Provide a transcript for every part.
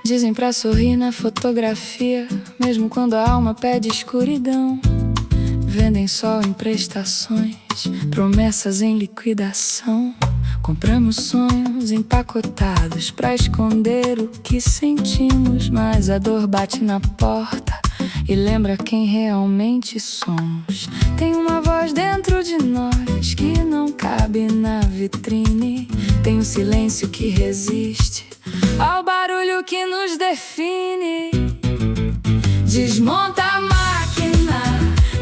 Dizem pra sorrir na fotografia, mesmo quando a alma pede escuridão. Vendem sol em prestações, promessas em liquidação. Compramos sonhos empacotados pra esconder o que sentimos, mas a dor bate na porta e lembra quem realmente somos. Tem uma voz dentro de nós que não cabe na vitrine. Tem um silêncio que resiste ao barulho que nos define. Desmonta a máquina,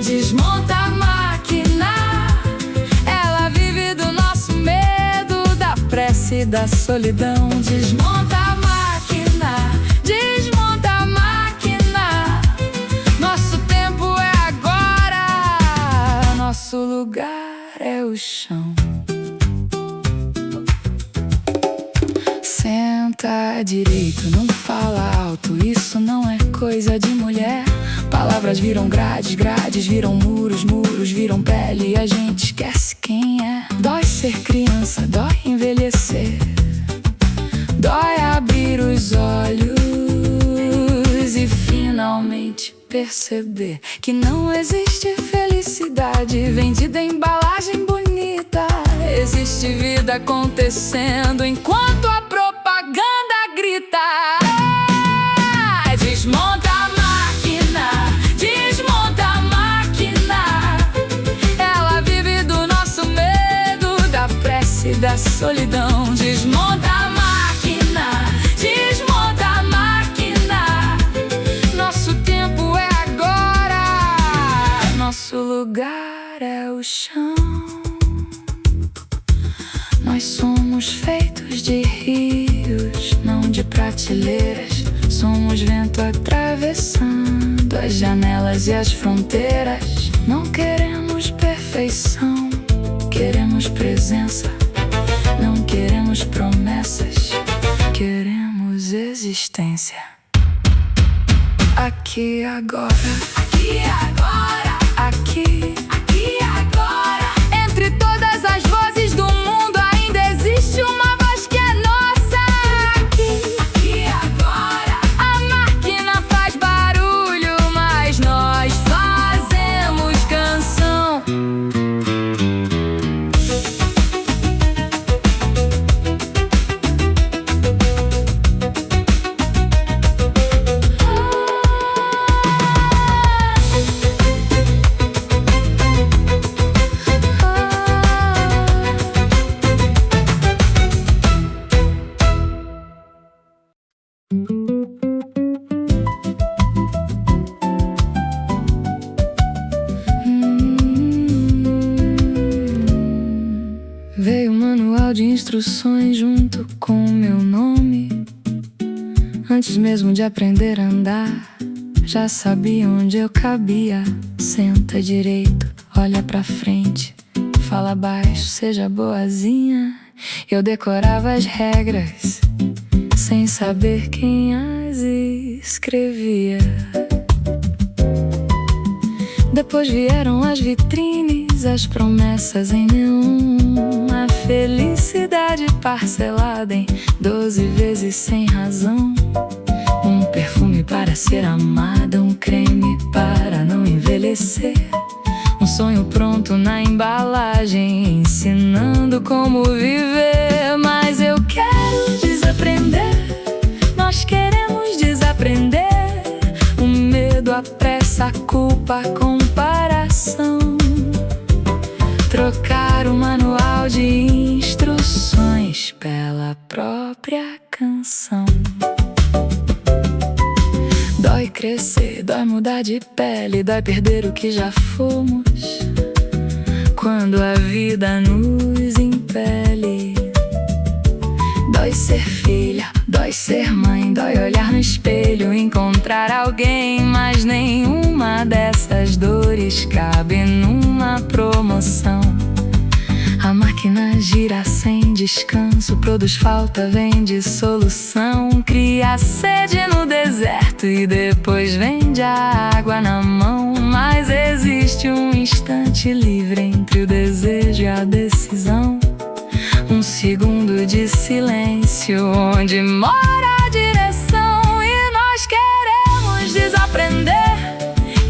desmonta a máquina. Ela vive do nosso medo, da prece e da solidão. Desmonta a máquina, desmonta a máquina. Nosso tempo é agora, nosso lugar é o chão. Senta direito, não fala alto, isso não é coisa de mulher. Palavras viram grades, grades viram muros, muros viram pele e a gente esquece quem é. Dói ser criança, dói envelhecer, dói abrir os olhos e finalmente perceber que não existe felicidade vendida em embalagem bonita. Existe vida acontecendo enquanto a propaganda grita. Desmonta a máquina, desmonta a máquina. Ela vive do nosso medo, da prece e da solidão. Desmonta a máquina, desmonta a máquina. Nosso tempo é agora, nosso lugar é o chão. Nós somos feitos de rios, não de prateleiras. Somos vento atravessando as janelas e as fronteiras. Não queremos perfeição, queremos presença. Não queremos promessas, queremos existência. Aqui agora, aqui agora, aqui, aqui agora. Entre todas as vozes do mundo ainda existe uma voz que é nossa. Aqui e agora. A máquina faz barulho, mas nós fazemos canção. Veio um manual de instruções junto com meu nome. Antes mesmo de aprender a andar, já sabia onde eu cabia. Senta direito, olha pra frente, fala baixo, seja boazinha. Eu decorava as regras, sem saber quem as escrevia. Depois vieram as vitrines, as promessas em neon, a felicidade parcelada em 12 vezes sem razão. Um perfume para ser amada, um creme para não envelhecer. Um sonho pronto na embalagem, ensinando como viver. Mas eu quero desaprender, nós queremos desaprender. O medo, a pressa, a culpa, a comparação. Trocar o manual de instruções pela própria canção. Dói crescer, dói mudar de pele, dói perder o que já fomos. Quando a vida nos impele. Dói ser filha, dói ser mãe, dói olhar no espelho, encontrar alguém. Mas nenhuma dessas dores cabe numa promoção. A máquina gira, acende, descanso, produz falta, vende solução. Cria sede no deserto e depois vende a água na mão. Mas existe um instante livre entre o desejo e a decisão. Um segundo de silêncio onde mora a direção. E nós queremos desaprender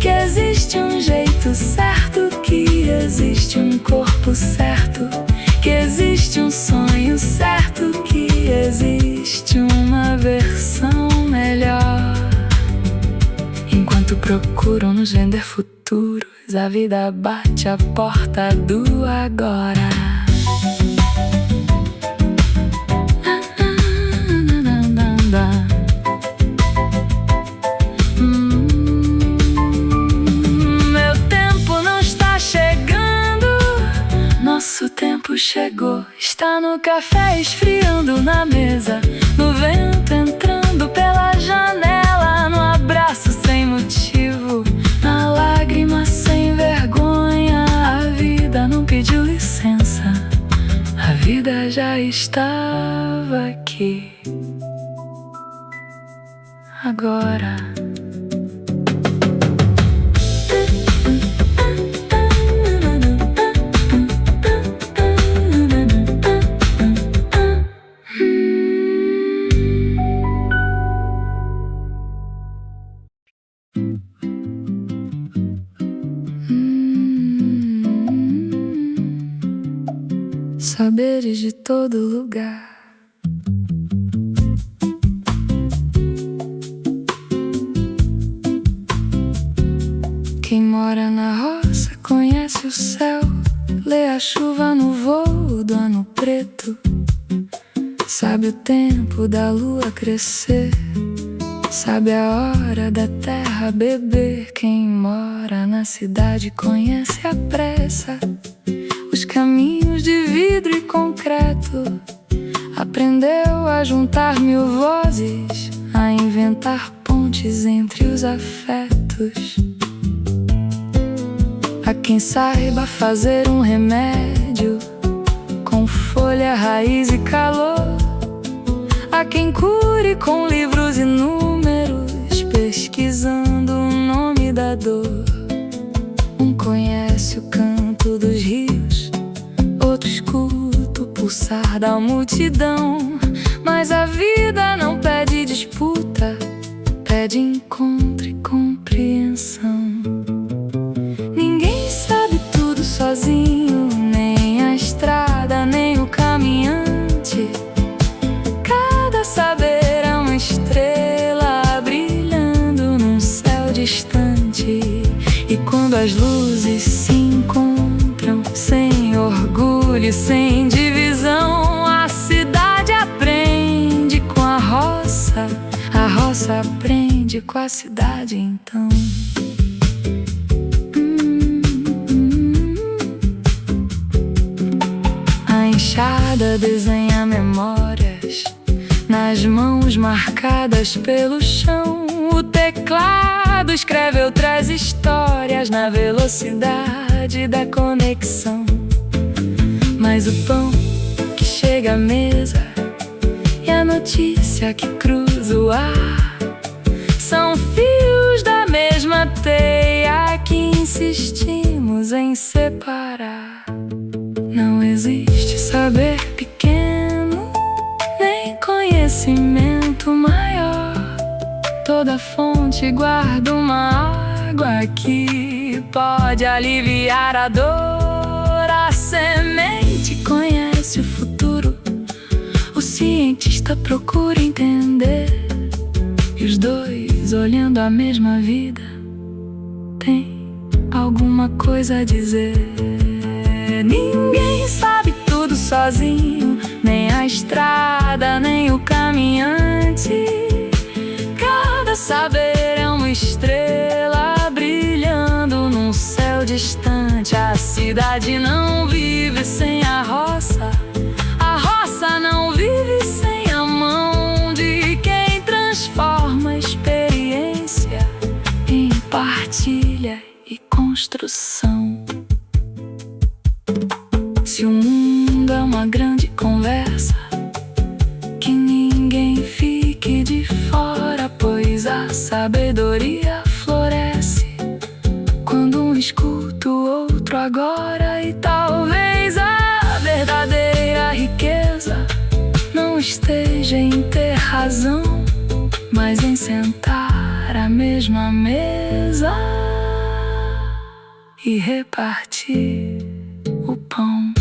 que existe um jeito certo, que existe um corpo certo, que existe um sonho certo, que existe uma versão melhor. Enquanto procuram nos vender futuros, a vida bate a porta do agora. Meu tempo não está chegando, nosso tempo chegou. Está no café esfriando na mesa, no vento entrando pela janela, no abraço sem motivo, na lágrima sem vergonha. A vida não pediu licença, a vida já estava aqui. Agora saberes de todo lugar. Quem mora na roça conhece o céu, lê a chuva no voo do ano preto, sabe o tempo da lua crescer, sabe a hora da terra beber. Quem mora na cidade conhece a pressa, os caminhos de vidro e concreto. Aprendeu a juntar mil vozes, a inventar pontes entre os afetos. Há quem saiba fazer um remédio com folha, raiz e calor. Há quem cure com livros e números, pesquisando o nome da dor. Um conhece o canto dos rios, outro escuta o pulsar da multidão. Mas a vida não pede disputa, pede encontro e compreensão. Ninguém sabe tudo sozinho, nem a estrada, nem o caminhante. Cada saber é uma estrela brilhando num céu distante. E quando as luzes se encontram, sem orgulho, sem divisão, a cidade aprende com a roça aprende com a cidade então. A enxada desenha memórias nas mãos marcadas pelo chão. O teclado escreve outras histórias na velocidade da conexão. Mas o pão que chega à mesa e a notícia que cruza o ar são fios da mesma teia que insistimos em separar. Não existe saber pequeno, nem conhecimento maior. Toda fonte guarda uma água que pode aliviar a dor. A semente conhece o futuro, o cientista procura entender. E os dois, olhando a mesma vida, têm alguma coisa a dizer. Ninguém sabe tudo sozinho, nem a estrada, nem o caminhante. Cada saber é uma estrela brilhando num céu distante. A cidade não vive sem a roça não vive sem a mão de quem transforma a experiência em partilha e construção. Se o mundo é uma uma grande conversa, que ninguém fique de fora, pois a sabedoria floresce quando um escuta o outro agora. E talvez a verdadeira riqueza não esteja em ter razão, mas em sentar à mesma mesa e repartir o pão.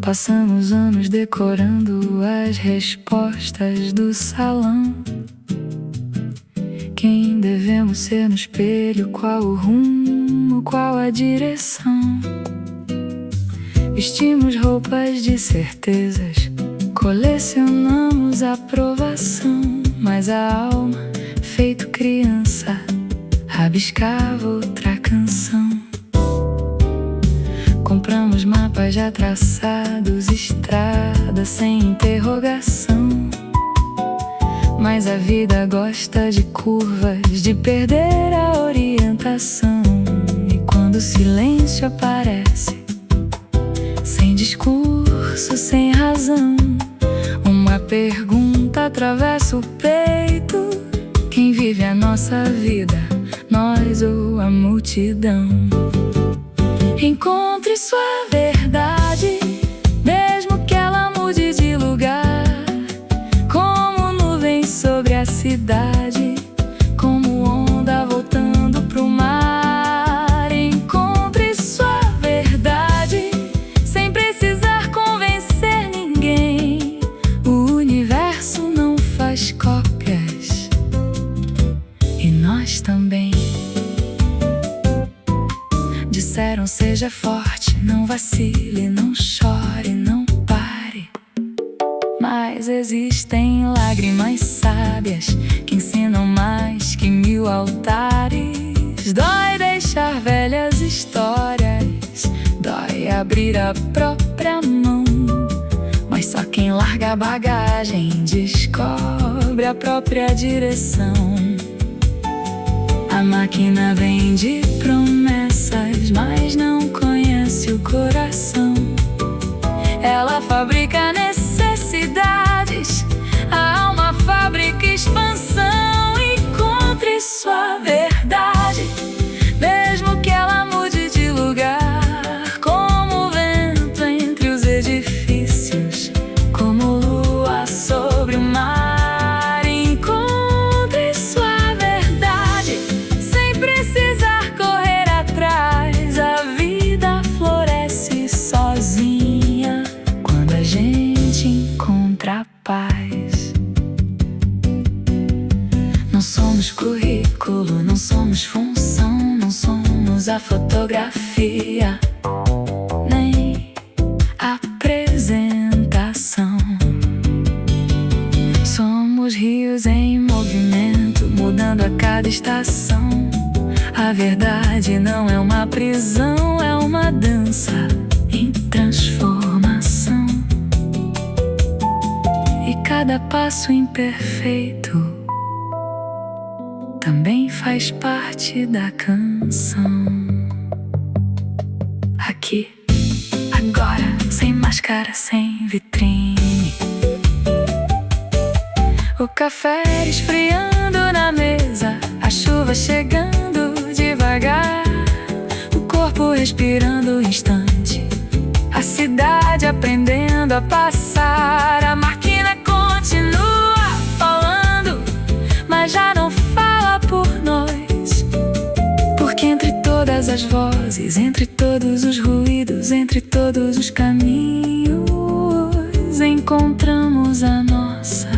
Passamos anos decorando as respostas do salão. Quem devemos ser no espelho, qual o rumo, qual a direção. Vestimos roupas de certezas, colecionamos aprovação, mas a alma, feito criança, rabiscava outra canção. Compramos mapas já traçados, estradas sem interrogação, mas a vida gosta de curvas, de perder a orientação. E quando o silêncio aparece, sem discurso, sem razão, uma pergunta atravessa o peito: quem vive a nossa vida, nós ou a multidão? Encontre sua verdade, mesmo que ela mude de lugar, como nuvem sobre a cidade, como onda voltando pro mar. Encontre sua verdade, sem precisar convencer ninguém. O universo não faz cópias, e nós também. Disseram: seja forte, não vacile, não chore, não pare. Mas existem lágrimas sábias que ensinam mais que 1000 altares. Dói deixar velhas histórias, dói abrir a própria mão, mas só quem larga a bagagem descobre a própria direção. A máquina vende promessas, mas não conhece o coração. Ela fabrica necessidades, a alma fabrica expansão. Encontre sua verdade, mesmo que ela mude de lugar, como o vento entre os edifícios, como lua sobre o mar. Paz. Não somos currículo, não somos função, não somos a fotografia, nem apresentação. Somos rios em movimento, mudando a cada estação. A verdade não é uma prisão, é uma dança em transformação. Cada passo imperfeito também faz parte da canção. Aqui, agora, sem máscara, sem vitrine. O café esfriando na mesa, a chuva chegando devagar, o corpo respirando o instante, a cidade aprendendo a passar. A máquina continua falando, mas já não fala por nós, porque entre todas as vozes, entre todos os ruídos, entre todos os caminhos, encontramos a nossa.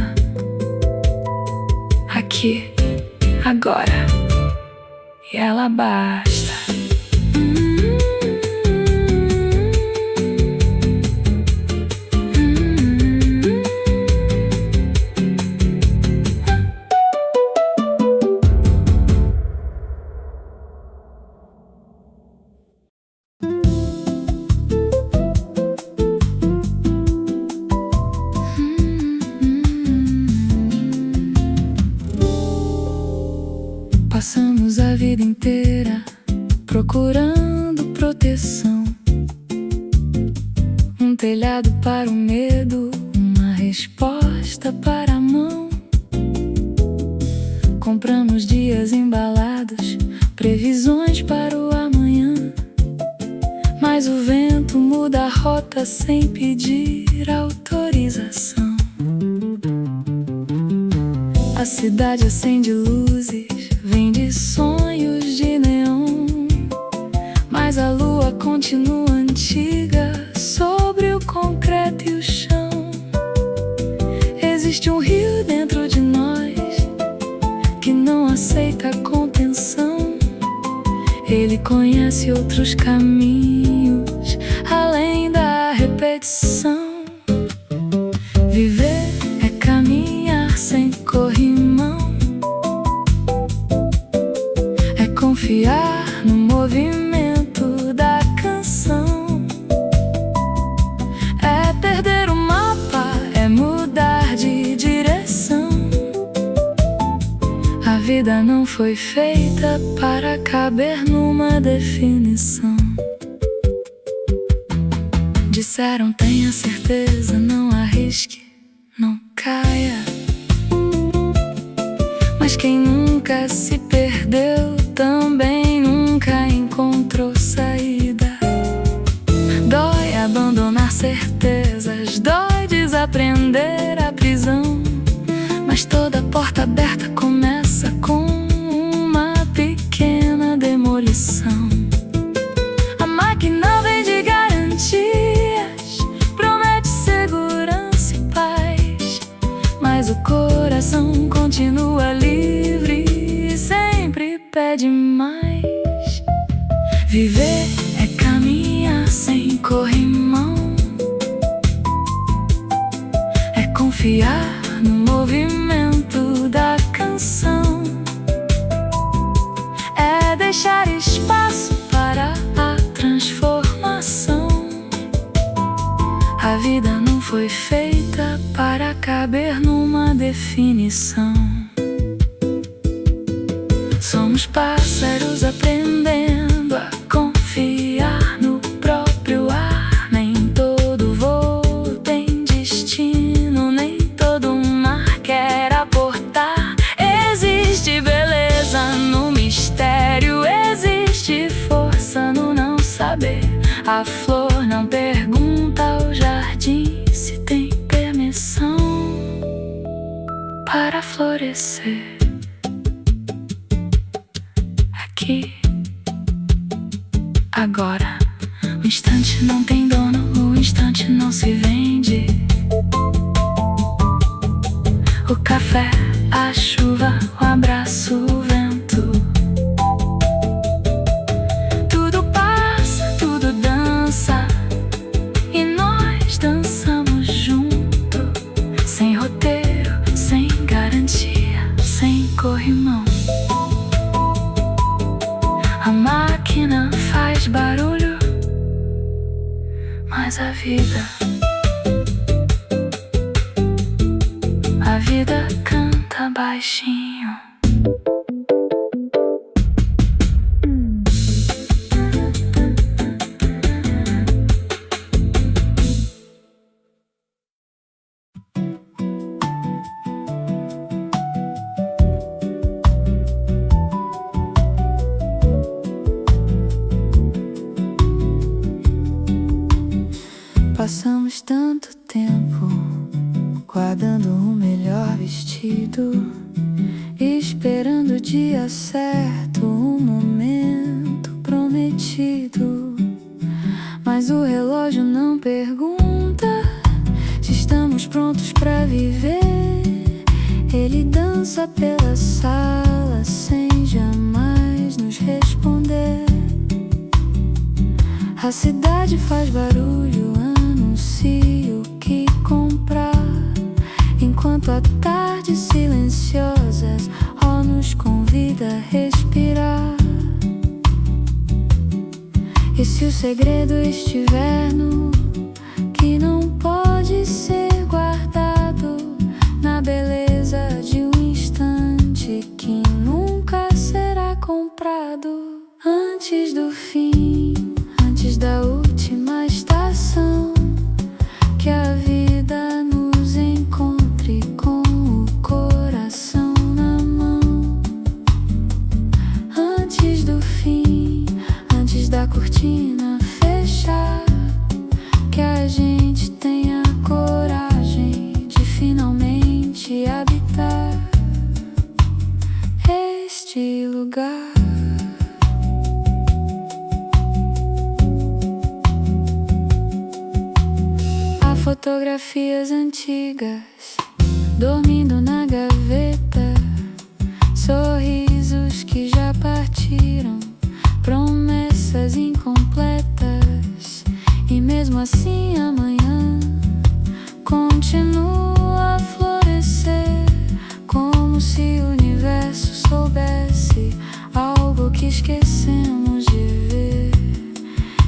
Aqui, agora, e ela basta. Passamos a vida inteira procurando proteção, um telhado para o medo, uma resposta para a mão. Compramos dias embalados, previsões para o amanhã, mas o vento muda a rota sem pedir autorização. A cidade acende luzes, vende sonhos de neon, mas a lua continua antiga sobre o concreto e o chão. Existe um rio dentro de nós que não aceita contenção. Ele conhece outros caminhos além da repetição. Viver é caminhar sem corrimão, é confiar no movimento da canção, é perder o mapa, é mudar de direção. A vida não foi feita para caber numa definição. Disseram tenha certeza, não arrisque, não caia. Mas quem nunca se perdeu também nunca encontrou saída. Dói abandonar certezas, dói desaprender a prisão, mas toda porta aberta começa com uma pequena demolição. A máquina vem de garantias, promete segurança e paz, mas o coração continua livre e sempre pede mais. Viver é caminhar sem corrimão, é confiar no movimento da canção, é deixar espaço para a transformação. A vida não foi feita para caber numa definição. Somos pássaros aprendendo a confiar no próprio ar. Nem todo voo tem destino, nem todo mar quer aportar. Existe beleza no mistério, existe força no não saber. A flor não pergunta ao jardim se tem permissão para florescer. Aqui, agora, o instante não tem dono, o instante não se vende. O café, a chuva, o abraço, o vento, tudo passa, tudo dança, e nós dançamos junto, sem roteiro, sem garantia, sem corrimão. A máquina faz barulho, mas a vida canta baixinho. Passamos tanto tempo guardando o melhor vestido, esperando o dia certo, o momento prometido. Mas o relógio não pergunta se estamos prontos pra viver. Ele dança pela sala sem jamais nos responder. A cidade faz barulho, anuncia o que comprar, enquanto a tarde silenciosa nos convida a respirar. E se o segredo estiver no que não pode ser guardado, na beleza de um instante que nunca será Antes do fim, antes da última estação, que a vida nos encontre com o coração na mão. Antes do fim, antes da cortina fechar, que a gente tenha coragem de finalmente habitar este lugar. Há fotografias antigas dormindo na gaveta, sorrisos que já partiram, promessas incompletas. E mesmo assim amanhã continua a florescer, como se o universo soubesse algo que esquecemos de ver.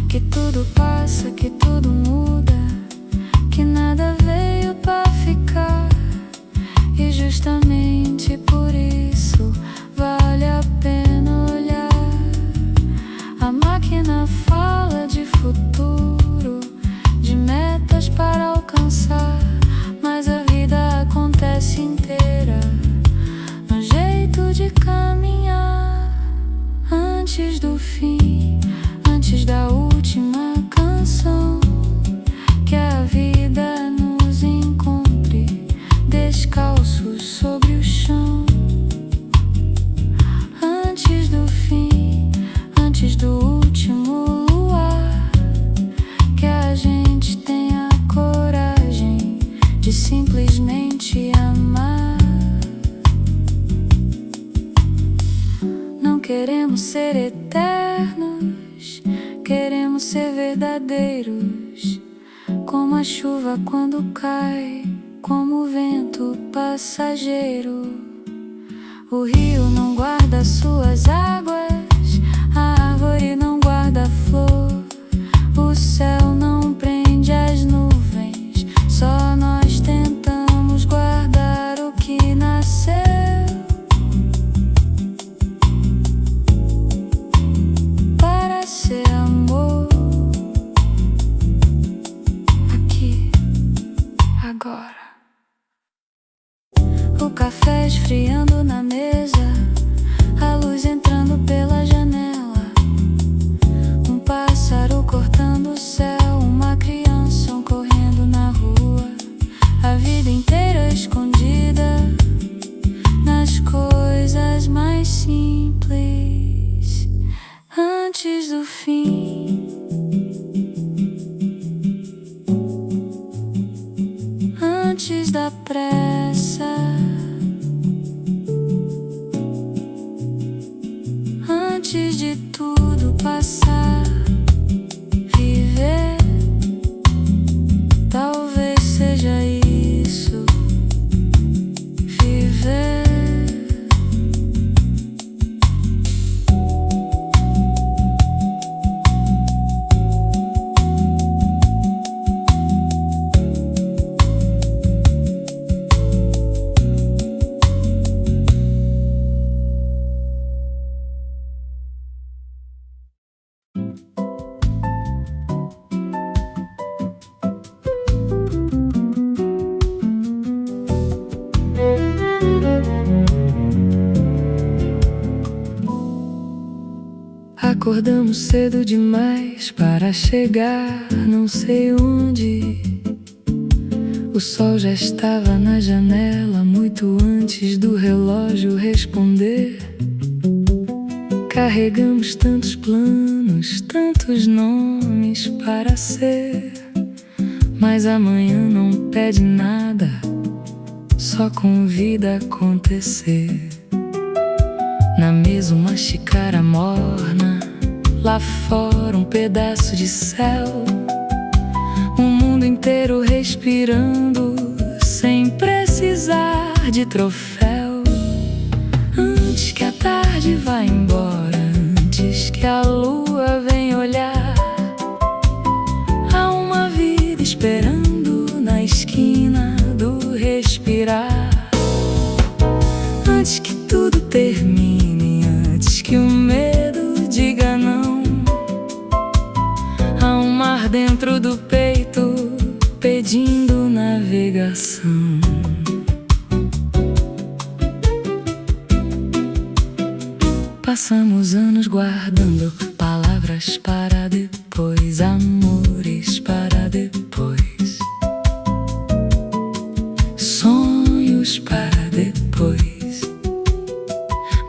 Que tudo passa, que tudo muda, que nada veio pra ficar. E justamente por isso vale a pena olhar. A máquina fala de futuro, de metas para alcançar, mas a vida acontece inteira no jeito de caminhar. Antes do fim, antes da última canção, que a vida nos encontre descalços sobre o chão. Antes do fim, antes do último luar, que a gente tenha coragem de simplesmente amar. Não queremos ser eternos, queremos ser verdadeiros, como a chuva quando cai, como o vento passageiro. O rio não guarda suas águas, a árvore não guarda a flor, o céu não prende as nuvens, só nós tentamos guardar o que nasceu. Para ser amor, aqui, agora. O café esfriando na mesa, a luz entrando pela janela, um pássaro cortando o céu, uma criança correndo na rua. A vida inteira escondida nas coisas mais simples. Antes do fim, antes da pressa, antes de tudo passar, viver, talvez seja isso, viver. Acordamos cedo demais para chegar não sei onde. O sol já estava na janela muito antes do relógio responder. Carregamos tantos planos, tantos nomes para ser, mas amanhã não pede nada, só convida a acontecer. Na mesa uma xícara morna, lá fora um pedaço de céu, o mundo inteiro respirando sem precisar de troféu. Antes que a tarde vá embora, antes que a lua venha olhar, há uma vida esperando na esquina do respirar. Antes que tudo termine, antes que o medo diga não, pedindo navegação. Passamos anos guardando palavras para depois, amores para depois, sonhos para depois.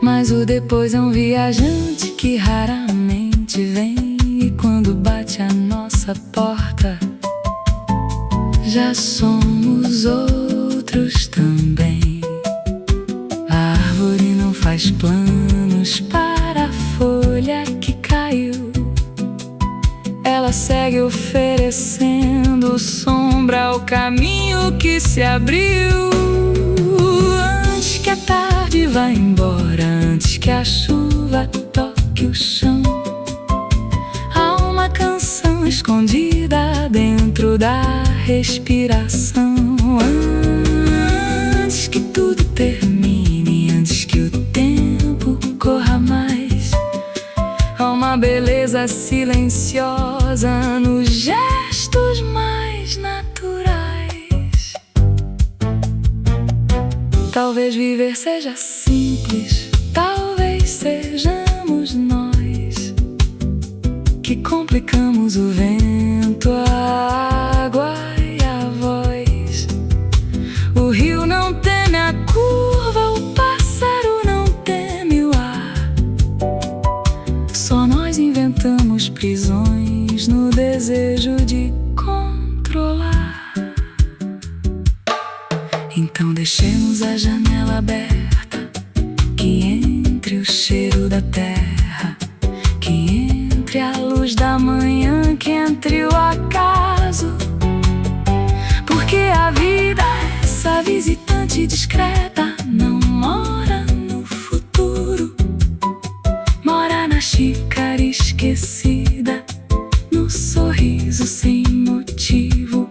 Mas o depois é um viajante que raramente vem, e quando bate a nossa porta, já somos outros também. A árvore não faz planos para a folha que caiu, ela segue oferecendo sombra ao caminho que se abriu. Antes que a tarde vá embora, antes que a chuva toque o chão, há uma canção escondida dentro da respiração. Antes que tudo termine, antes que o tempo corra mais, há uma beleza silenciosa nos gestos mais naturais. Talvez viver seja simples, talvez sejamos nós que complicamos o vento, a água e a voz. O rio não teme a curva, o pássaro não teme o ar. Só nós inventamos prisões no desejo de controlar. Então deixemos a janela aberta, que entre o cheiro da terra, que entre a luz da manhã, que entre o acaso. Porque a vida, essa visitante discreta, não mora no futuro, mora na xícara esquecida, no sorriso sem motivo,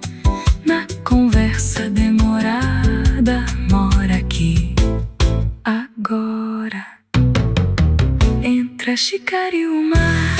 na conversa demorada. Mora aqui, agora, entre a xícara e o mar.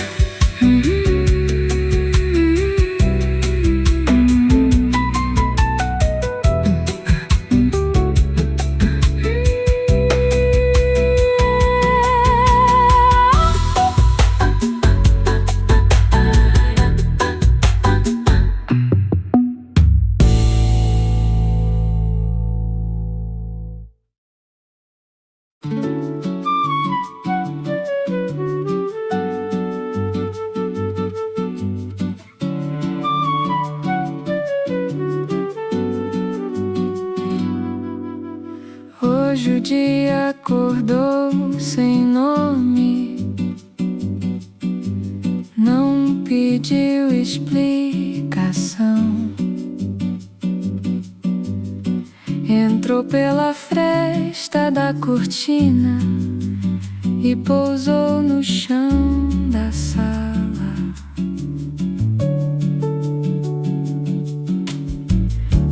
Hoje o dia acordou sem nome, não pediu explicação, entrou pela fresta da cortina e pousou no chão da sala.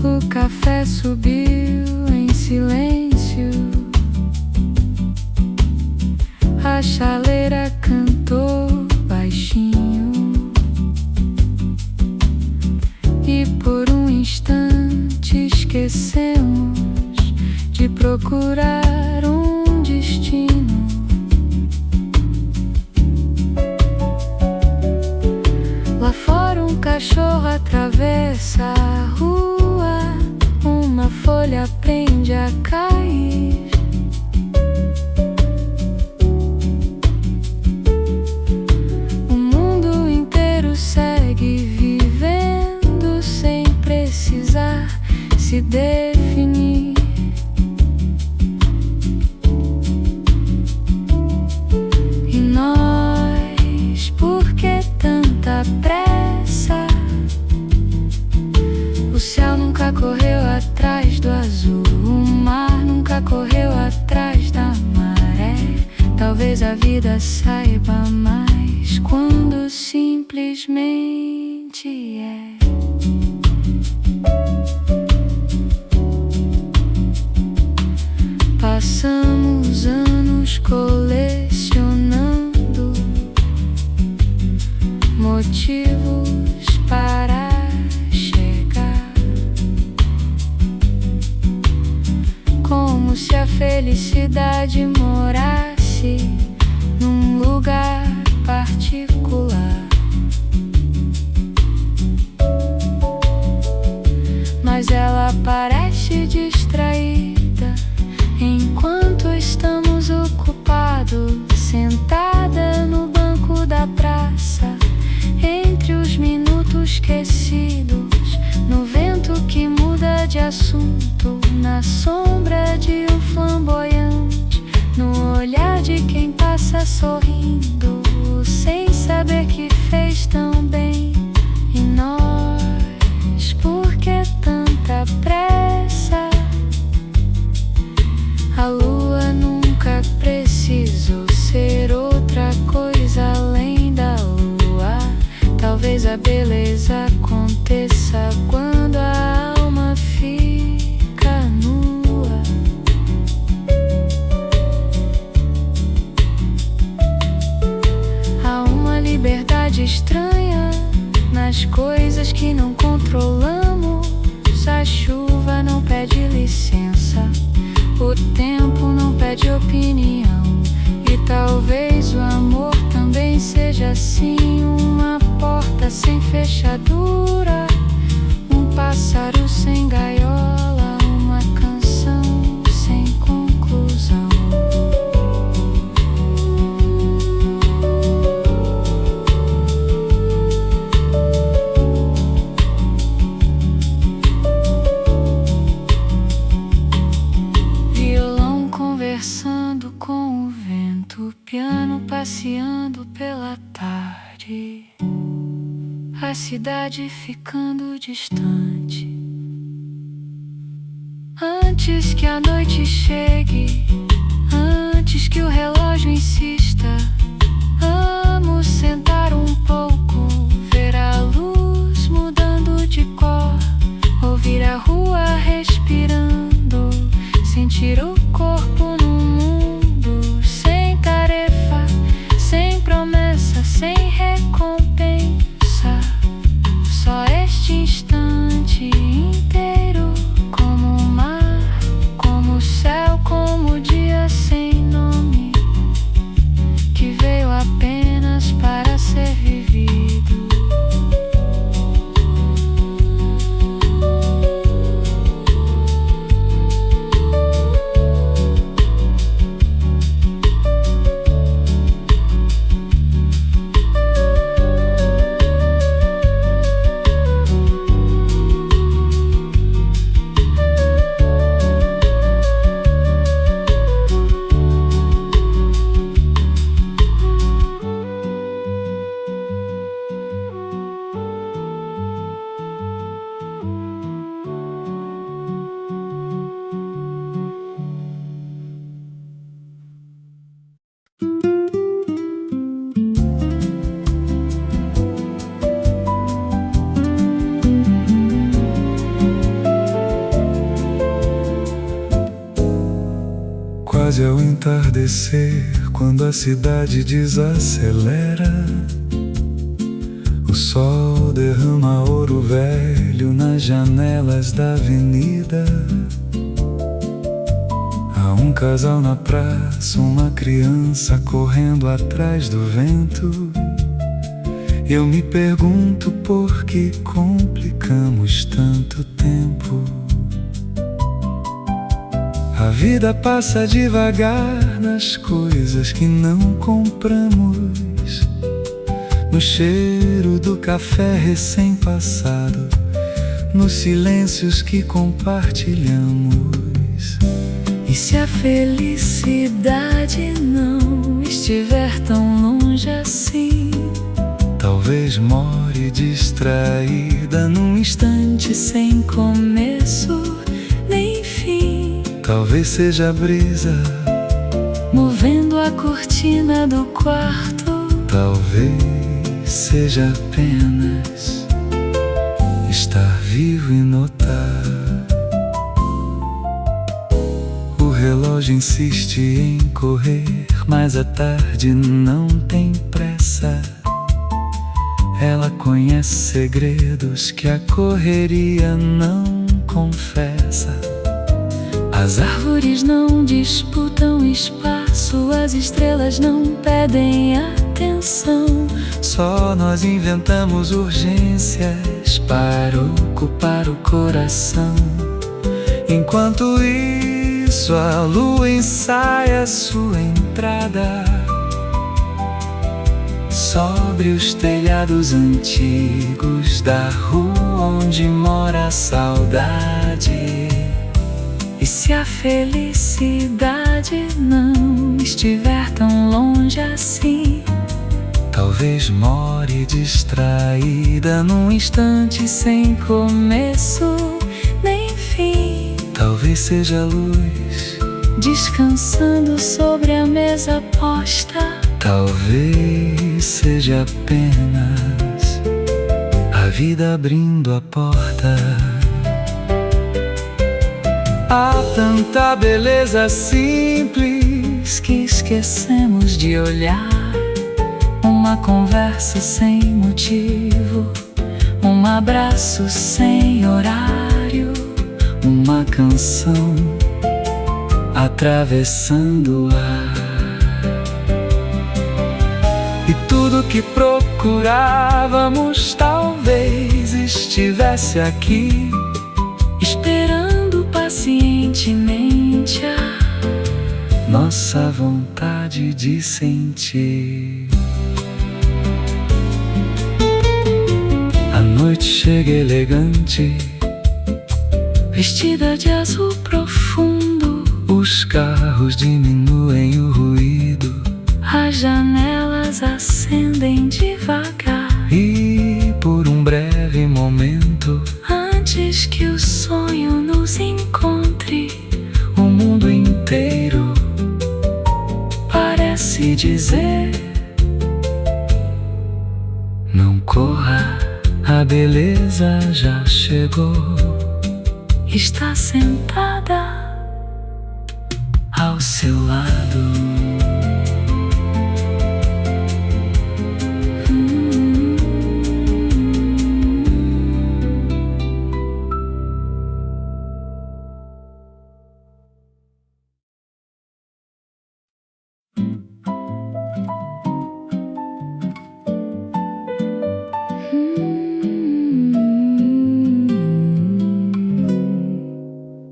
O café subiu em silêncio, a chaleira cantou baixinho, e por um instante esquecemos de procurar um destino. Lá fora um cachorro atravessa a rua, uma folha prende a cair. O mundo inteiro segue vivendo sem precisar se definir. E nós, por que tanta pressa? O céu nunca correu atrás do azul, o mar nunca correu atrás da maré. Talvez a vida saiba mais quando simplesmente é. Passamos anos colecionando motivos para chegar. felicidade morasse num lugar particular. Mas ela parece distraída enquanto estamos ocupados, sentada no banco da praça, entre os minutos esquecidos, no vento que muda de assunto, na sombra de um flamboyante, no olhar de quem passa sorrindo, sem saber que fez tão bem. E nós, por que tanta pressa? A lua nunca precisou ser outra coisa além da lua. Talvez a beleza aconteça quando a alma fica nua. Há uma liberdade estranha nas coisas que não controlamos. A chuva não pede licença, o tempo não pede opinião. E talvez o amor também seja assim, uma porta sem fechadura, um pássaro sem gaiola, uma canção sem conclusão. Violão conversando com o vento, piano passeando pela tarde, a cidade ficando distante. Antes que a noite chegue, antes que o relógio insista, amo sentar um pouco, ver a luz mudando de cor, ouvir a rua respirando, sentir o corpo no mundo, sem tarefa, sem promessa, sem recompensa. Só este instante inteiro, como o mar, como o céu, como o dia sem nome, que veio apenas para ser vivido. Quase ao entardecer, quando a cidade desacelera, o sol derrama ouro velho nas janelas da avenida. Há um casal na praça, uma criança correndo atrás do vento. Eu me pergunto por que complicamos tanto tempo. A vida passa devagar nas coisas que não compramos, no cheiro do café recém-passado, nos silêncios que compartilhamos. E se a felicidade não estiver tão longe assim, talvez more distraída num instante sem começo nem fim. Talvez seja a brisa movendo a cortina do quarto. Talvez seja apenas estar vivo e notar. O relógio insiste em correr, mas a tarde não tem pressa. Ela conhece segredos que a correria não confessa. As árvores não disputam espaço, as estrelas não pedem atenção. Só nós inventamos urgências para ocupar o coração. Enquanto isso, a lua ensaia sua entrada sobre os telhados antigos da rua onde mora a saudade. E se a felicidade não estiver tão longe assim, talvez more distraída num instante sem começo nem fim. Talvez seja a luz descansando sobre a mesa posta. Talvez seja apenas a vida abrindo a porta. Há tanta beleza simples que esquecemos de olhar. Uma conversa sem motivo, um abraço sem horário, uma canção atravessando o ar. E tudo que procurávamos talvez estivesse aqui, esperando pacientemente a nossa vontade de sentir. A noite chega elegante, vestida de azul profundo. Os carros diminuem o ruído, as janelas acendem devagar. E por um breve momento, antes que o sonho nos encontre, o mundo inteiro parece dizer: não corra, a beleza já chegou. Está sentada ao seu lado.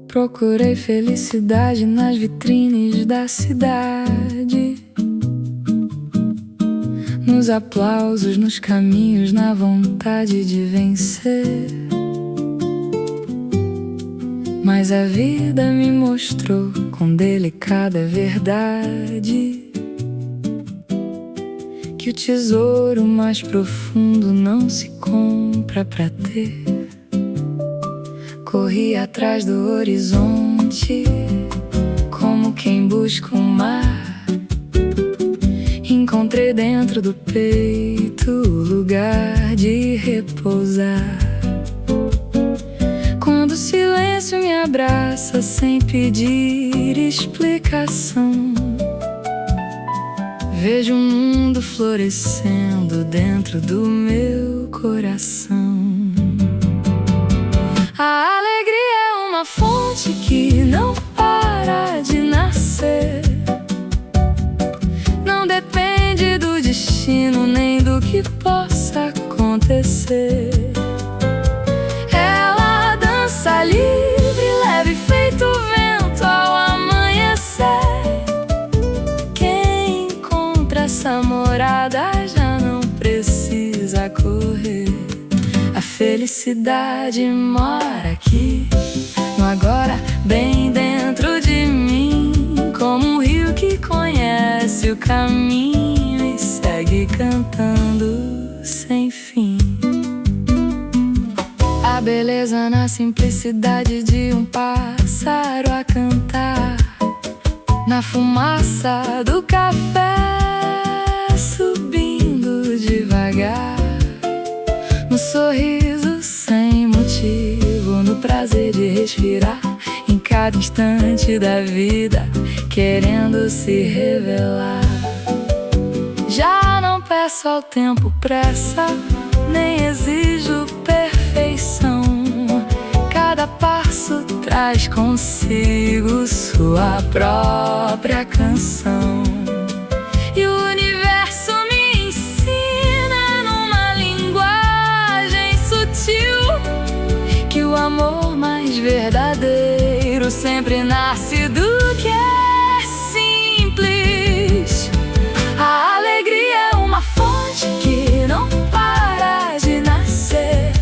Procurei felicidade nas vitrines da cidade, nos aplausos, nos caminhos, na vontade de vencer. Mas a vida me mostrou com delicada verdade que o tesouro mais profundo não se compra pra ter. Corri atrás do horizonte, como quem busca um mar. Encontrei dentro do peito o lugar de repousar. Quando o silêncio me abraça sem pedir explicação, vejo um mundo florescendo dentro do meu coração. A alegria é uma fonte que não para de nascer. Não depende do destino nem do que possa acontecer. Ela dança livre, leve, feito vento ao amanhecer. Quem encontra essa morada já não precisa correr. A felicidade mora aqui, no agora, bem dentro de mim, como um rio que conhece o caminho e segue cantando sem fim. A beleza na simplicidade de um pássaro a cantar, na fumaça do café subindo devagar, no sorriso sem motivo, no prazer de respirar em cada instante da vida, querendo se revelar. Já não peço ao tempo pressa, nem exijo perfeição. Cada Cada passo traz consigo sua própria canção. E o universo me ensina numa linguagem sutil que o amor mais verdadeiro sempre nasce do que é simples. A alegria é uma fonte que não para de nascer.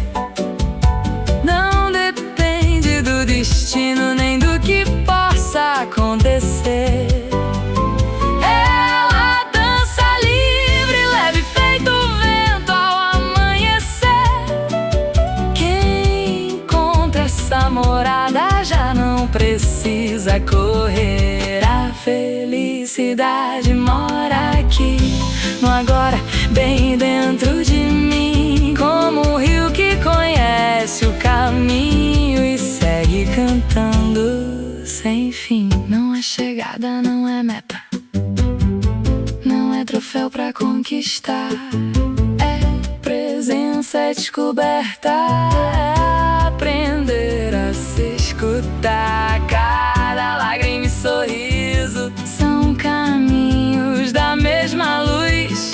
Não depende do destino nem do que possa acontecer. Ela dança livre, leve feito o vento ao amanhecer. Quem encontra essa morada já não precisa correr. A felicidade mora aqui, no agora, bem dentro de mim. Como o rio que conhece o caminho e segue cantando sem fim. Não é chegada, não é meta, não é troféu pra conquistar. É presença, é descoberta, é aprender a se escutar. Cada lágrima e sorriso são caminhos da mesma luz,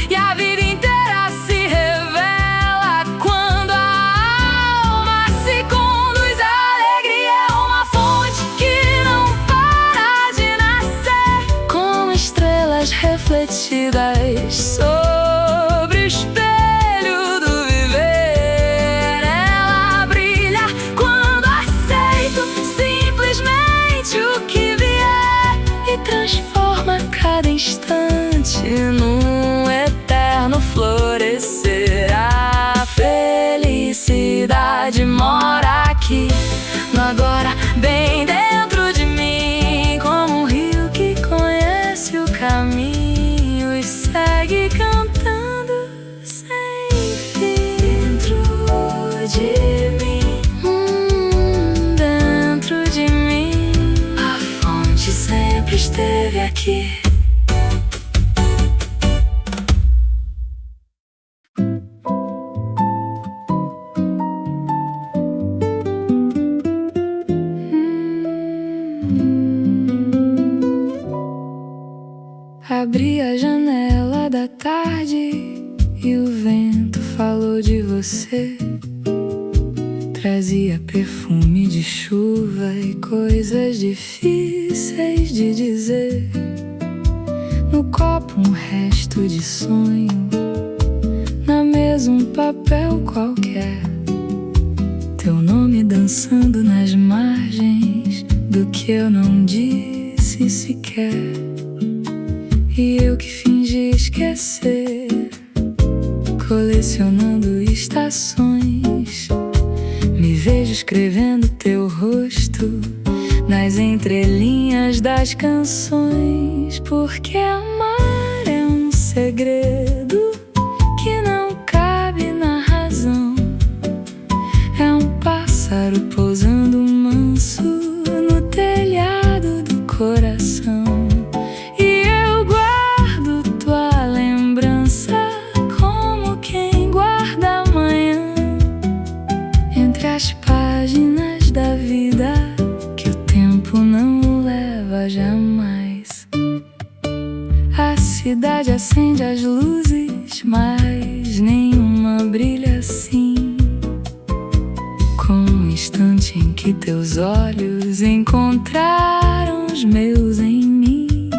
e a vida inteira se revela quando a alma se conduz. A alegria é uma fonte que não para de nascer, com estrelas refletidas sobre o espelho do viver. Ela brilha quando aceito simplesmente o que vier e transforma cada instante num eterno florescer. A felicidade mora aqui, no agora, bem dentro de mim. Como um rio que conhece o caminho e segue cantando sem fim. Dentro de mim, dentro de mim, a fonte sempre esteve aqui. Abri a janela da tarde e o vento falou de você. Trazia perfume de chuva e coisas difíceis de dizer. No copo um resto de sonho, na mesa um papel qualquer. Teu nome dançando nas margens do que eu não disse sequer. E eu que fingi esquecer, colecionando estações. Me vejo escrevendo teu rosto nas entrelinhas das canções. Porque amar é um segredo que não cabe na razão. É um pássaro pousando manso no telhado do coração. As páginas da vida que o tempo não leva jamais. A cidade acende as luzes, mas nenhuma brilha assim como o instante em que teus olhos encontraram os meus em mim.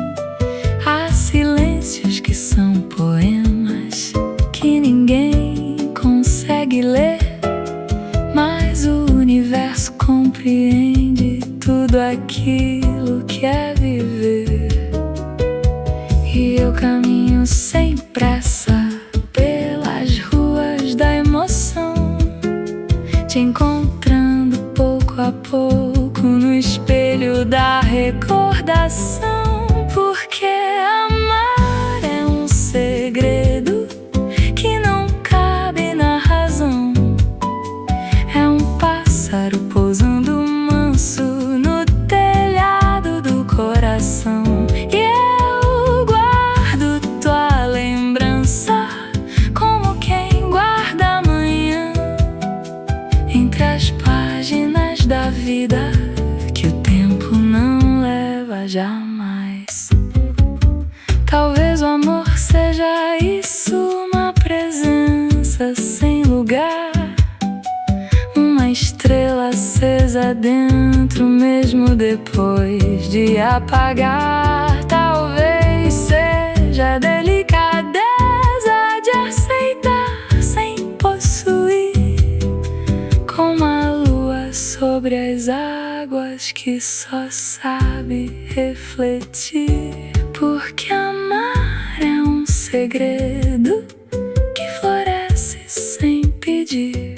Há silêncios que são poemas que ninguém consegue ler, mas o universo compreende tudo aquilo que é viver. E eu caminho sem pressa pelas ruas da emoção, te encontrando pouco a pouco no espelho da recordação. Talvez o amor seja isso, uma presença sem lugar, uma estrela acesa dentro mesmo depois de apagar. Talvez seja a delicadeza de aceitar sem possuir, como a lua sobre as águas que só sabe refletir. Porque amar é um segredo que floresce sem pedir.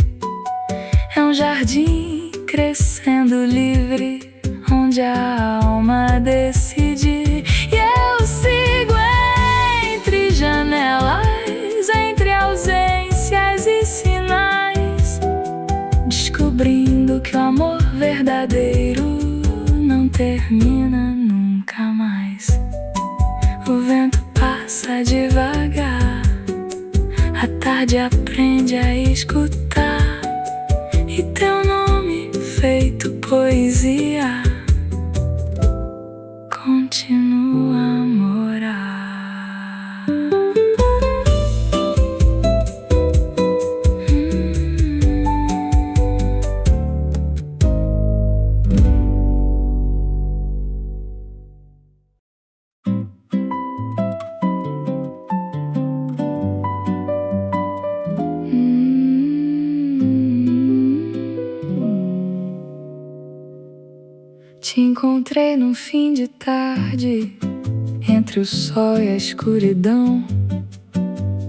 É um jardim crescendo livre, onde a alma decide. E eu sigo entre janelas, entre ausências e sinais, descobrindo que o amor verdadeiro não termina nunca mais. O vento passa devagar, a tarde aprende a escutar, e teu nome feito poesia continua a morar. Te encontrei num fim de tarde, entre o sol e a escuridão,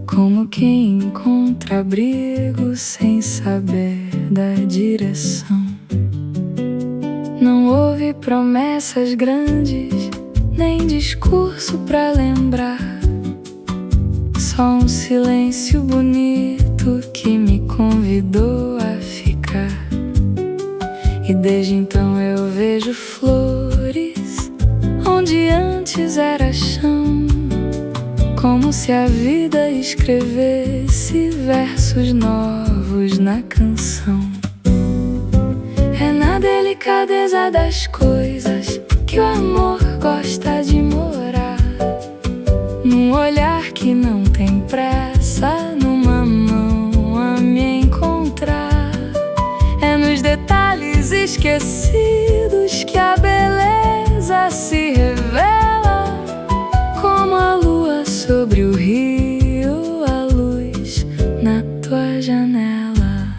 como quem encontra abrigo sem saber da direção. Não houve promessas grandes, nem discurso pra lembrar, só um silêncio bonito que me convidou a ficar. E desde então eu vejo flores onde antes era chão, como se a vida escrevesse versos novos na canção. É na delicadeza das coisas que o amor gosta de morar, num olhar que não tem pressa, numa mão a me encontrar. É nos detalhes esquecidos que a beleza se revela, como a lua sobre o rio, a luz na tua janela.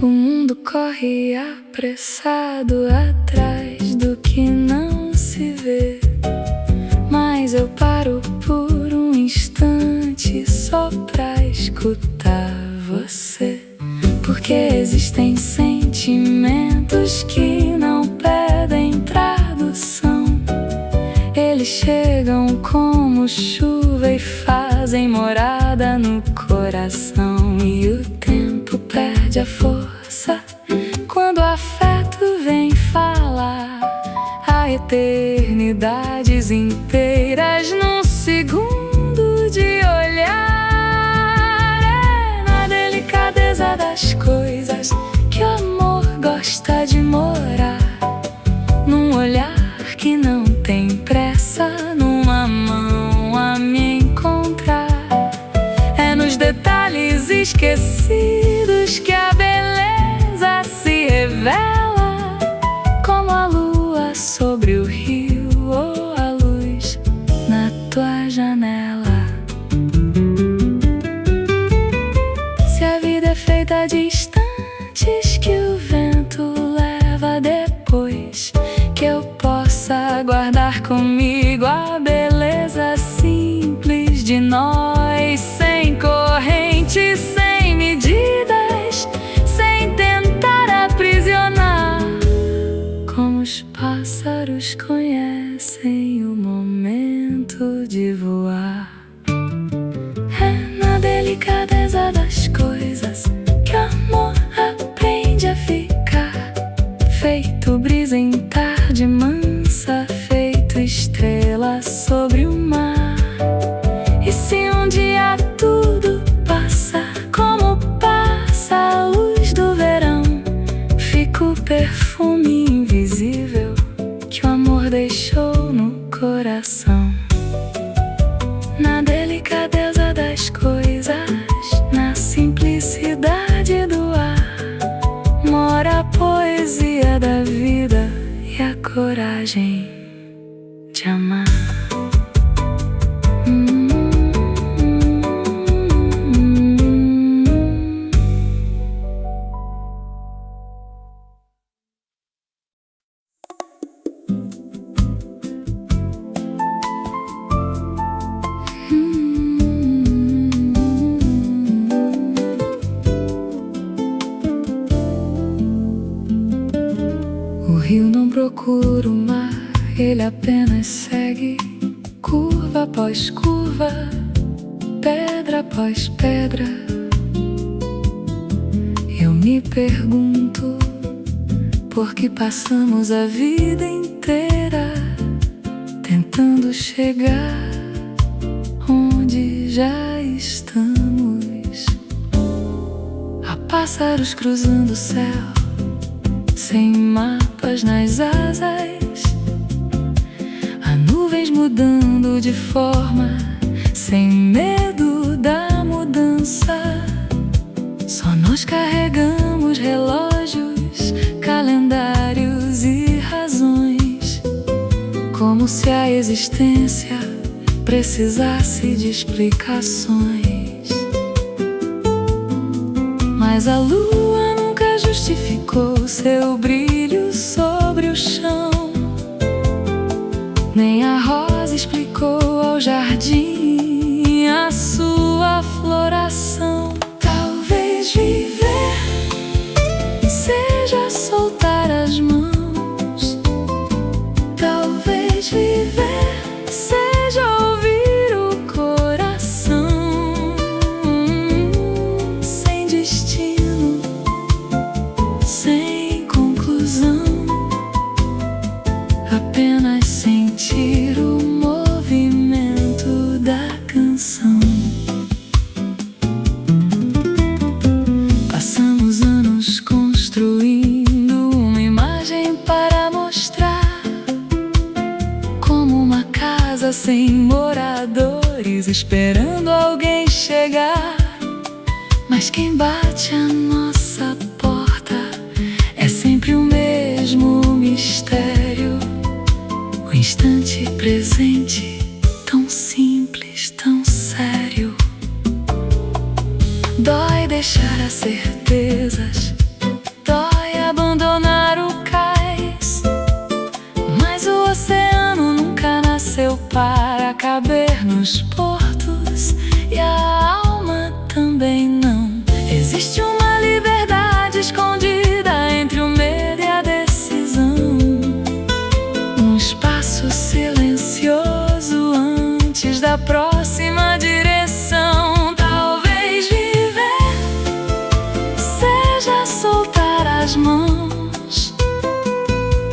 O mundo corre apressado atrás do que não se vê, mas eu paro por um instante só pra escutar você. Porque existem sentimentos que não pedem tradução, eles chegam como chuva e fazem morada no coração. E o tempo perde a força quando o afeto vem falar, há eternidades inteiras num segundo de olhar. Das coisas que o amor gosta de morar, num olhar que não tem pressa, numa mão a me encontrar. É nos detalhes esquecidos que a beleza se revela, como a lua sobre o rio ou a luz na tua janela. Feita de instantes que o vento leva depois, que eu possa guardar comigo a beleza simples de nós, sem correntes, sem medidas, sem tentar aprisionar, como os pássaros conhecem o momento de voar. É na delicadeza das coisas que o amor aprende a ficar, feito brisa em tarde mansa, feito estrela sobre o mar. E se um dia tudo passa, como passa a luz do verão, fica o perfume invisível que o amor deixou no coragem de amar. O rio não procura o mar, ele apenas segue, curva após curva, pedra após pedra. Eu me pergunto por que passamos a vida inteira tentando chegar onde já estamos. Há pássaros cruzando o céu sem mapas nas asas, há nuvens mudando de forma sem medo da mudança. Só nós carregamos relógios, calendários e razões, como se a existência precisasse de explicações. Mas a lua nunca justificou seu brilho sobre o chão, nem a rosa explicou ao jardim a sua floração. Talvez viver seja soltar as mãos, talvez viver seja ouvir o coração, sem destino, sem conclusão, apenas sentir o movimento da canção. Passamos anos construindo uma imagem para mostrar como uma casa sem moradores, esperando alguém chegar. Mas quem bate a nossa porta é sempre o mesmo mistério, o instante presente, tão simples, tão sério. Dói deixar as certezas, dói abandonar o cais, mas o oceano nunca nasceu para caber nos portos, e a alma também não. Existe uma liberdade escondida entre o medo e a decisão, um espaço silencioso antes da próxima direção. Talvez viver seja soltar as mãos,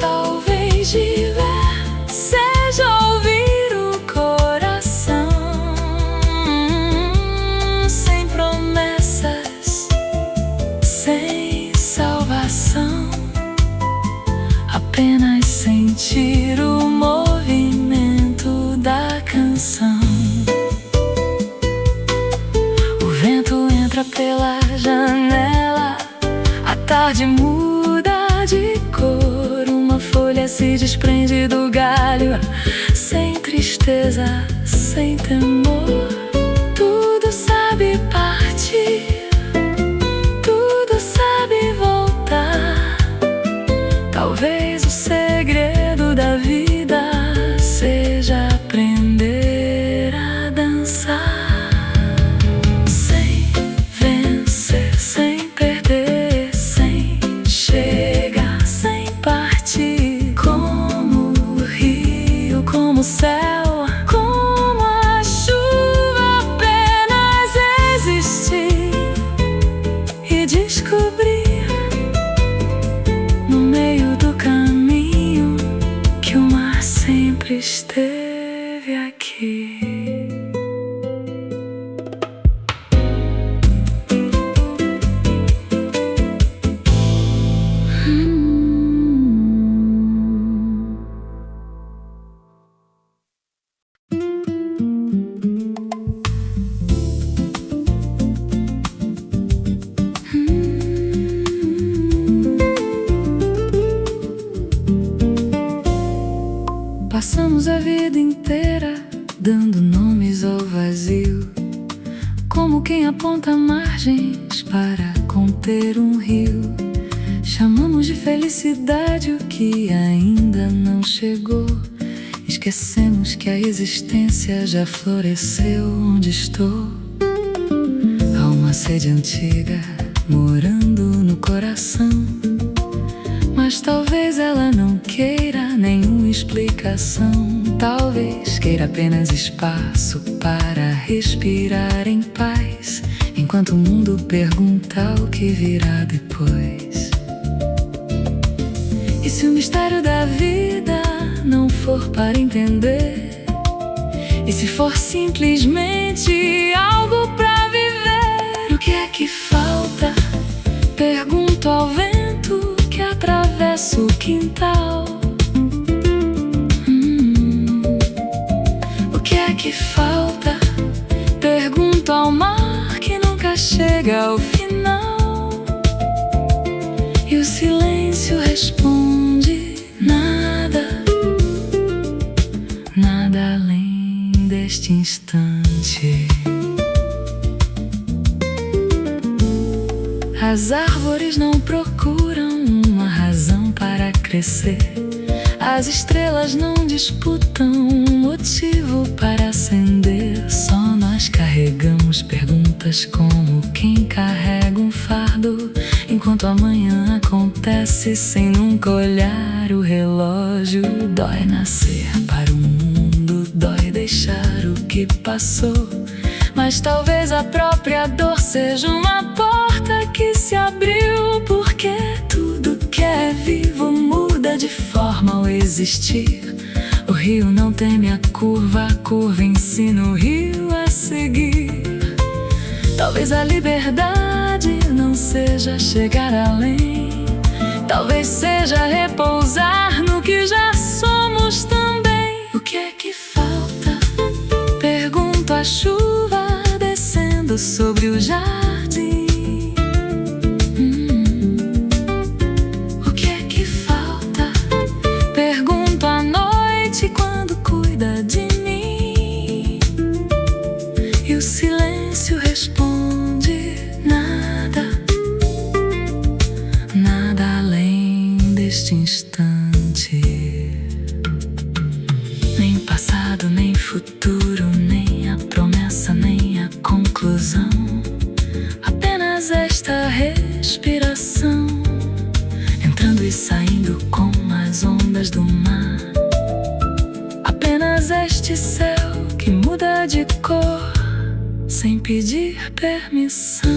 talvez viver seja ouvir o coração, sem promessas, sem salvação, apenas sentir o movimento da canção. O vento entra pela janela, a tarde muda de cor, uma folha se desprende do galho, sem tristeza, sem temor. Tudo sabe partir, tudo sabe voltar. Talvez o segredo da vida seja aprender a dançar, sem vencer, sem perder, sem chegar, sem partir. Como o rio, como o céu, como a chuva, apenas existir e descobrir no meio do caminho que o mar sempre esteve aqui. Passamos a vida inteira dando nomes ao vazio, como quem aponta margens para conter um rio. Chamamos de felicidade o que ainda não chegou. Esquecemos que a existência já floresceu onde estou. Há uma sede antiga morando no coração, mas talvez ela não queira nenhuma explicação. Talvez queira apenas espaço para respirar em paz, enquanto o mundo pergunta o que virá depois. E se o mistério da vida não for para entender? E se for simplesmente algo pra viver? O que é que falta? Pergunto ao vento que atravessa o quintal. O que é que falta? Pergunto ao mar que nunca chega ao final. E o silêncio responde: nada, nada além deste instante. As árvores não procuram uma razão para crescer. As estrelas não disputam um motivo para acender. Só nós carregamos perguntas como quem carrega um fardo, enquanto amanhã acontece sem nunca olhar o relógio. Dói nascer para o mundo, dói deixar o que passou, mas talvez a própria dor seja uma porta que se abriu, porque tudo que é vivo muda de forma ao existir. O rio não teme a curva ensina o rio a seguir. Talvez a liberdade não seja chegar além, talvez seja repousar no que já somos também. O que é que falta? Pergunto à chuva descendo sobre o jardim. O que é que falta? Pergunto à noite quando cuida de mim. E o silêncio responde: nada, nada além deste instante. Nem passado, nem futuro, nem a promessa, nem a conclusão. Apenas esta respiração, entrando e saindo como as ondas do mar. Apenas este céu que muda de cor sem pedir permissão.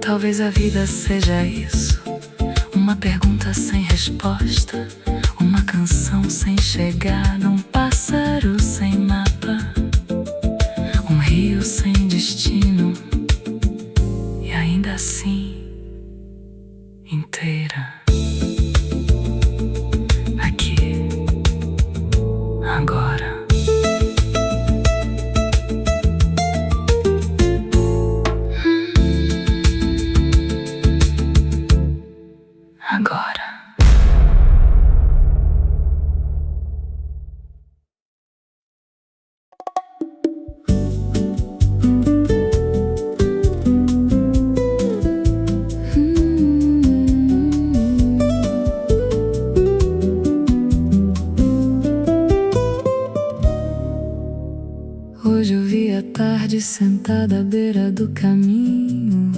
Talvez a vida seja isso, uma pergunta sem resposta, uma canção sem chegada, um pássaro sem mapa, um rio sem destino, e ainda assim inteira, aqui, agora. Agora. Hoje eu vi a tarde sentada à beira do caminho,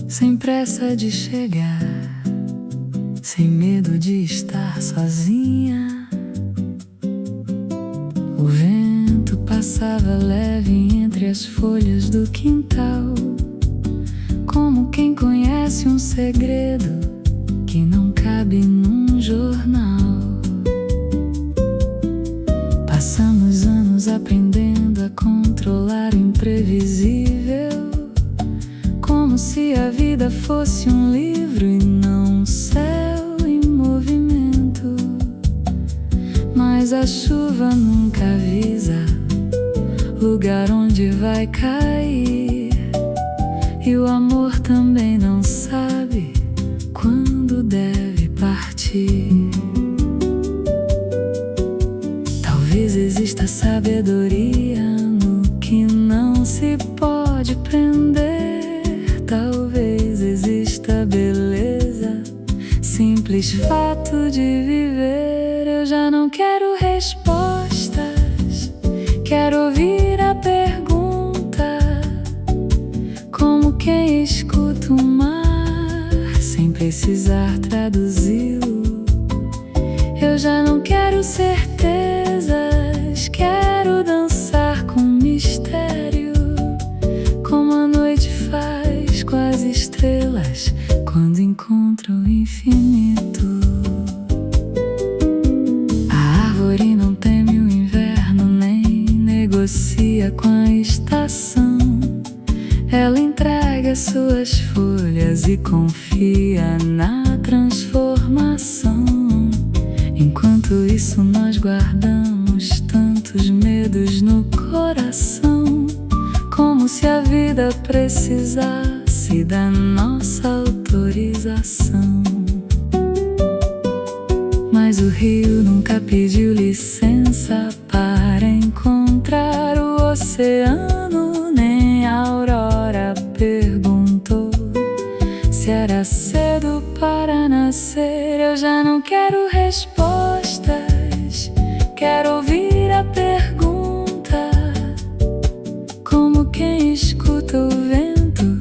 sem pressa de chegar, sem medo de estar sozinha. O vento passava leve entre as folhas do quintal, como quem conhece um segredo que não cabe num jornal. Passamos anos aprendendo a controlar o imprevisível, como se a vida fosse um livro e não um céu em movimento. Mas a chuva nunca avisa lugar onde vai cair. E o amor também não sabe quando deve partir. Talvez exista sabedoria no que não se pode prender. Talvez exista beleza, simples fato de viver. Eu já não quero respostas, quero ouvir a pergunta, como quem escuta o mar sem precisar traduzi-lo. Eu já não quero certezas, quero dançar com mistério, como a noite faz com as estrelas quando encontra o infinito. A árvore não teme o inverno, nem negocia com a estação. Ela entrega suas folhas e confia na transformação. Enquanto isso nós guardamos tantos medos no coração, como se a vida precisasse da nossa autorização. Mas o rio nunca pediu licença para encontrar o oceano, nem a aurora perguntou se era cedo para nascer. Eu já não quero respostas, quero ouvir a pergunta, como quem escuta o vento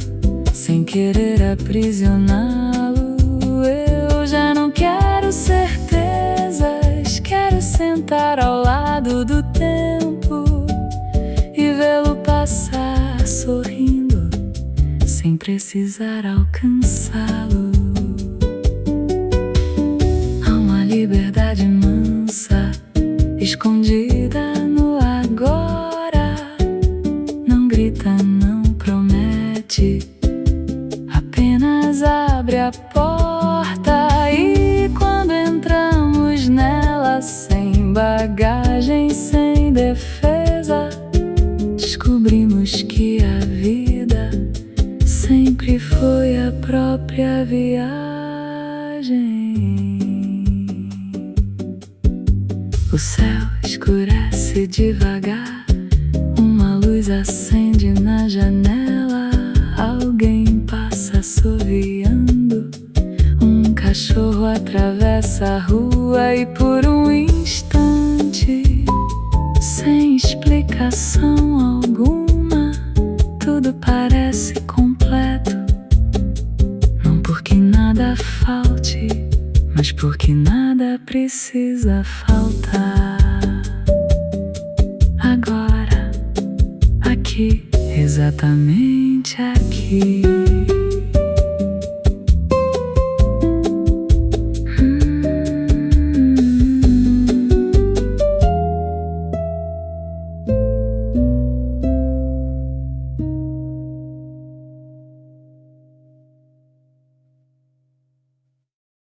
sem querer aprisioná-lo. Eu já não quero certezas, quero sentar ao lado do tempo e vê-lo passar sorrindo sem precisar alcançá-lo. Há uma liberdade mansa escondida no agora. Não grita, não promete, apenas abre a porta. E quando entramos nela sem bagagem, sem defesa, descobrimos que a vida sempre foi a própria viagem. O céu escurece devagar, uma luz acende na janela. Alguém passa assoviando, um cachorro atravessa a rua e por um instante, sem explicação alguma, tudo parece completo. Não porque nada falte, mas porque nada precisa faltar. Agora, aqui, exatamente aqui.